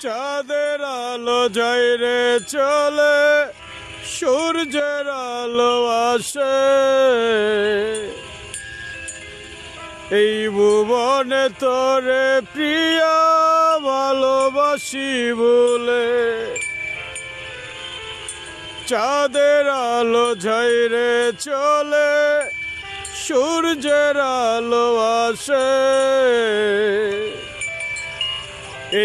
চাঁদের আলো যায় রে চলে, সূর্যের আলো আসে, এই ভুবনে তোরে প্রিয়া ভালোবাসি বলে। চাঁদের আলো যায় রে চলে, সূর্যের আলো আসে,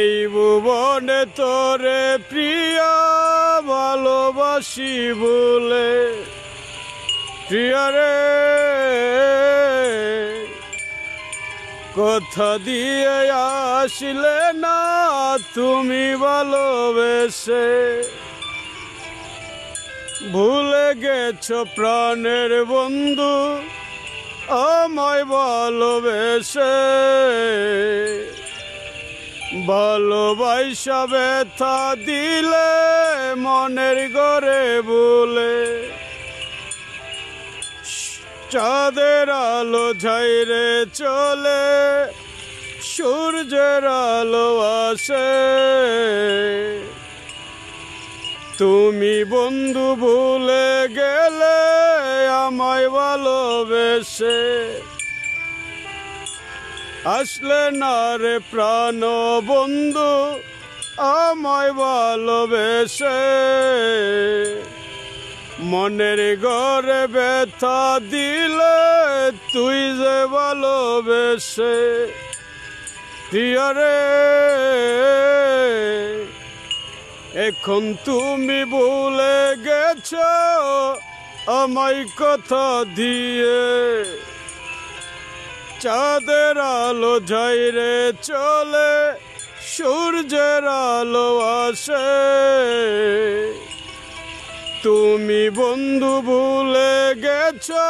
এই ভুবনে তোরে প্রিয়া ভালোবাসি বলে। প্রিয়া রে কথা দিয়ে আসলে না তুমি ভালোবেসে, ভুলে গেছো প্রাণের বন্ধু আমায় ভালোবেসে। ভালোবাসা ব্যথা দিলে মনের ঘরে বলে। চাঁদের আলো যায় রে চলে, সূর্যের আলো আসে, তুমি বন্ধু ভুলে গেলে আমায় ভালোবেসে। আসলে না রে প্রাণ বন্ধু আমায় ভালোবেসে, মনের ঘরে ব্যথা দিলে তুই যে ভালোবেসে। প্রিয়া রে এখন তুমি ভুলে গেছো আমায় কথা দিয়ে। চাঁদের আলো যায় রে চলে, সূর্যের আলো আসে, তুমি বন্ধু ভুলে গেছো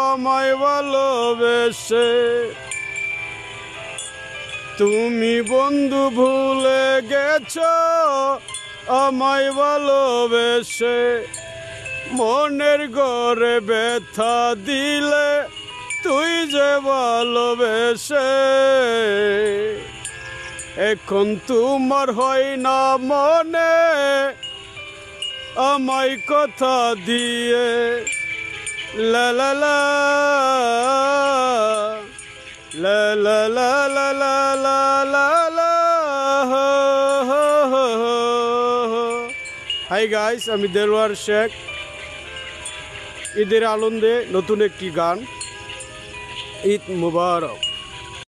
আমায় ভালোবেসে। তুমি বন্ধু ভুলে গেছো আমায় ভালোবেসে, মনের ঘরে ব্যথা দিলে তুই যে ভালোবেসে। এখন তোমার হয় না মনে আমায় কথা দিয়ে। লা লা লা লা লা লা লা লা লা লা। হাই গাইস, আমি দেলোয়ার শেখ। ঈদের আনন্দে নতুন একটি গান। ঈদ মুবারক।